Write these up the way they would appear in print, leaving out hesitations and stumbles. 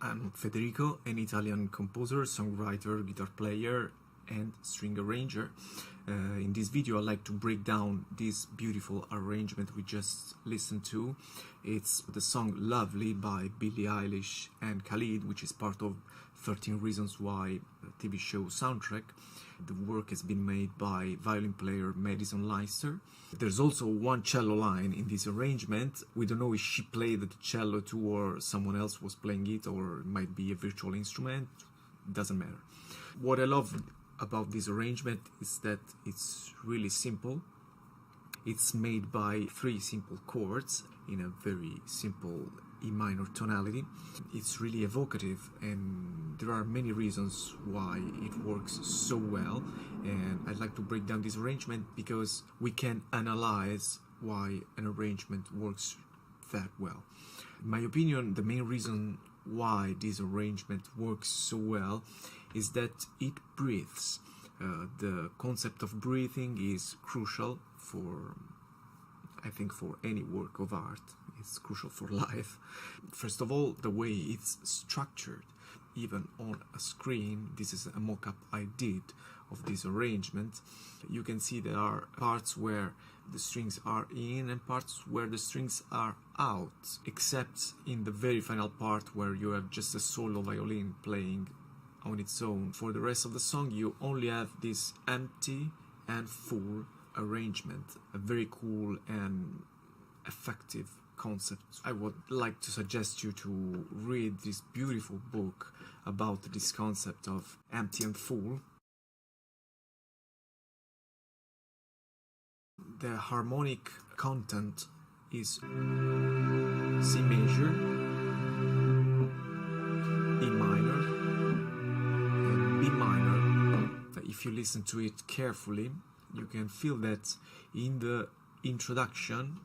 I'm Federico, an Italian composer, songwriter, guitar player and string arranger. In this video I'd like to break down this beautiful arrangement we just listened to. It's the song Lovely by Billie Eilish and Khalid, which is part of 13 Reasons Why TV show soundtrack. The work has been made by violin player Madison Leister. There's also one cello line in this arrangement. We don't know if she played the cello too or someone else was playing it, or it might be a virtual instrument. Doesn't matter. What I love about this arrangement is that it's really simple. It's made by 3 simple chords in a very simple E minor tonality. It's really evocative, and there are many reasons why it works so well, and I'd like to break down this arrangement because we can analyze why an arrangement works that well. In my opinion, the main reason why this arrangement works so well is that it breathes. The concept of breathing is crucial for, I think, for any work of art. It's crucial for life. First of all, the way it's structured, even on a screen. This is a mock-up I did of this arrangement. You can see there are parts where the strings are in and parts where the strings are out, except in the very final part where you have just a solo violin playing on its own. For the rest of the song you only have this empty and full arrangement. A very cool and effective concept. I would like to suggest you to read this beautiful book about this concept of empty and full. The harmonic content is C major, E minor, and B minor. If you listen to it carefully, you can feel that in the introduction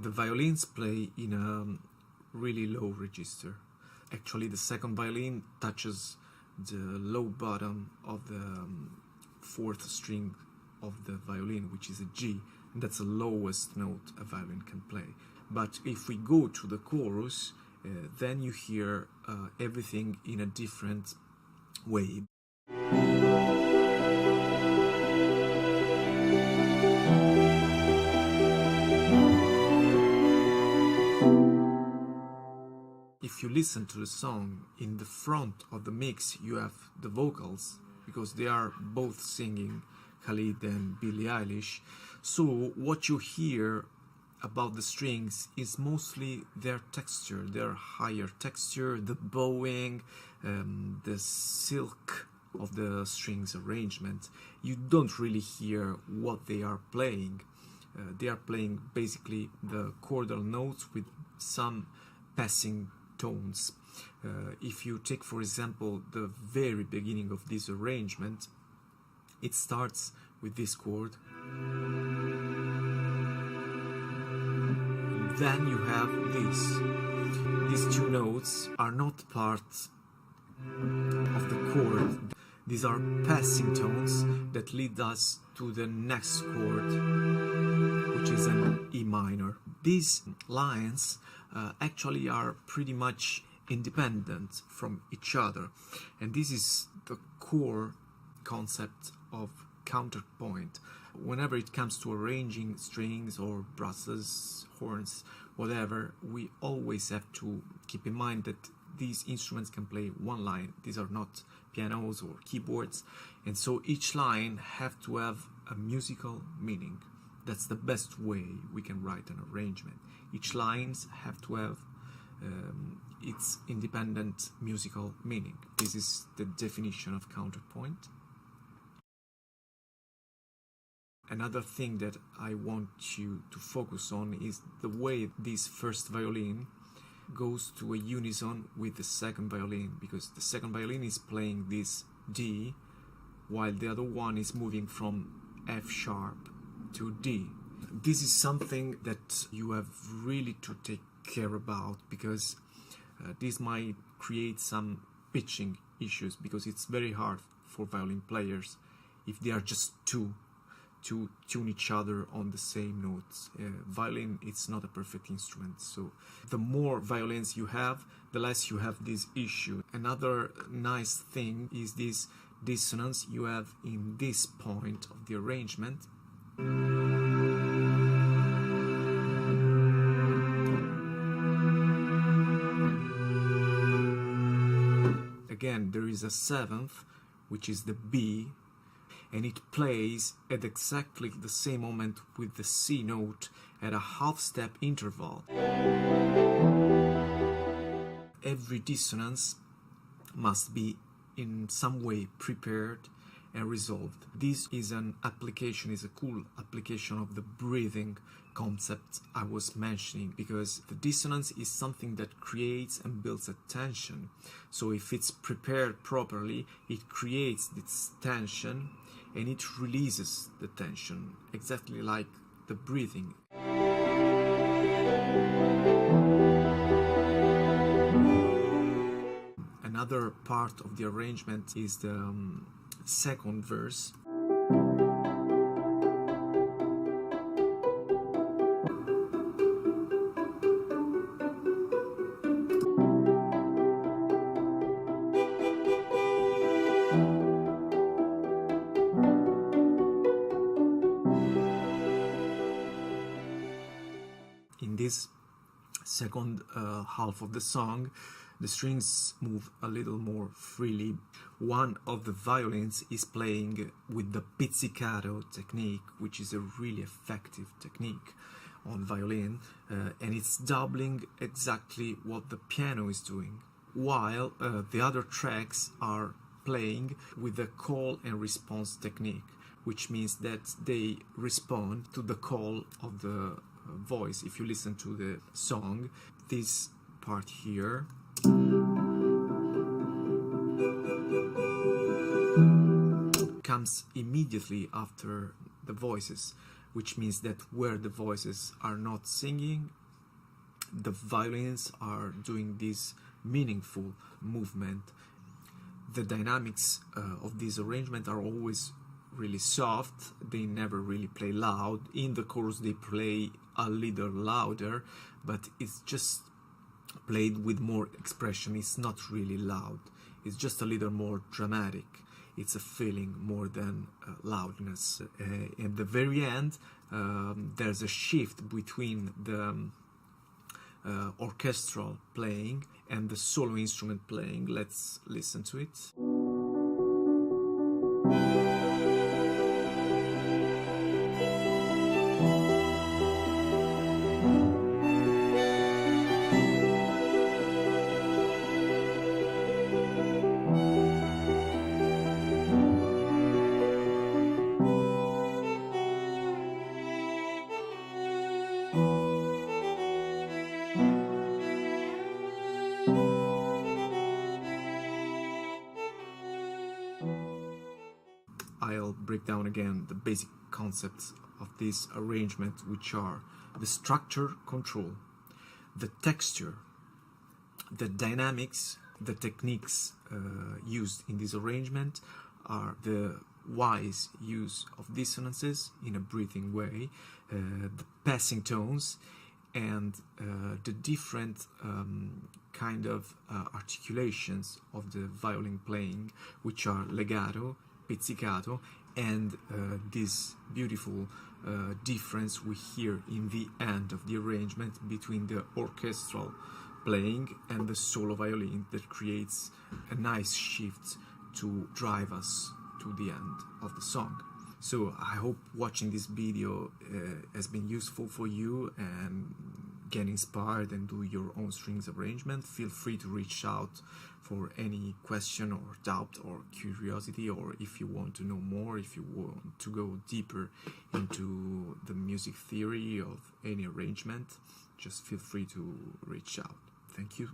the violins play in a really low register. Actually, the second violin touches the low bottom of the 4th string of the violin, which is a G, and that's the lowest note a violin can play. But if we go to the chorus, then you hear everything in a different way. If you listen to the song, in the front of the mix you have the vocals, because they are both singing, Khalid and Billie Eilish. So what you hear about the strings is mostly their texture, their higher texture, the bowing, the silk of the strings arrangement. You don't really hear what they are playing. They are playing basically the chordal notes with some passing tones. If you take, for example, the very beginning of this arrangement, it starts with this chord. Then you have this. These 2 notes are not part of the chord. These are passing tones that lead us to the next chord, which is an E minor. These lines actually are pretty much independent from each other, and this is the core concept of counterpoint. Whenever it comes to arranging strings or brasses, horns, whatever, we always have to keep in mind that these instruments can play one line. These are not pianos or keyboards, and so each line have to have a musical meaning. That's the best way we can write an arrangement. Each lines have to have its independent musical meaning. This is the definition of counterpoint. Another thing that I want you to focus on is the way this first violin goes to a unison with the second violin, because the second violin is playing this D while the other one is moving from F sharp to D. This is something that you have really to take care about, because this might create some pitching issues, because it's very hard for violin players if they are just two to tune each other on the same notes. Violin, it's not a perfect instrument, so the more violins you have, the less you have this issue. Another nice thing is this dissonance you have in this point of the arrangement. Again, there is a seventh, which is the B, and it plays at exactly the same moment with the C note at a half-step interval. Every dissonance must be in some way prepared and resolved. This is a cool application of the breathing concept I was mentioning, because the dissonance is something that creates and builds a tension. So if it's prepared properly, it creates this tension and it releases the tension, exactly like the breathing. Another part of the arrangement is the second verse. In this second half of the song, the strings move a little more freely. One of the violins is playing with the pizzicato technique, which is a really effective technique on violin, and it's doubling exactly what the piano is doing, while the other tracks are playing with the call and response technique, which means that they respond to the call of the voice. If you listen to the song, this part here comes immediately after the voices, which means that where the voices are not singing, the violins are doing this meaningful movement. The dynamics of this arrangement are always really soft. They never really play loud. In the chorus they play a little louder, but it's just played with more expression. It's not really loud, it's just a little more dramatic. It's a feeling more than loudness. At the very end, there's a shift between the orchestral playing and the solo instrument playing. Let's listen to it. I'll break down again the basic concepts of this arrangement, which are the structure control, the texture, the dynamics. The techniques used in this arrangement are the wise use of dissonances in a breathing way, the passing tones, and the different kind of articulations of the violin playing, which are legato, pizzicato, and this beautiful difference we hear in the end of the arrangement between the orchestral playing and the solo violin, that creates a nice shift to drive us to the end of the song. So I hope watching this video has been useful for you and get inspired and do your own strings arrangement. Feel free to reach out for any question or doubt or curiosity, or if you want to know more, if you want to go deeper into the music theory of any arrangement, just feel free to reach out. Thank you.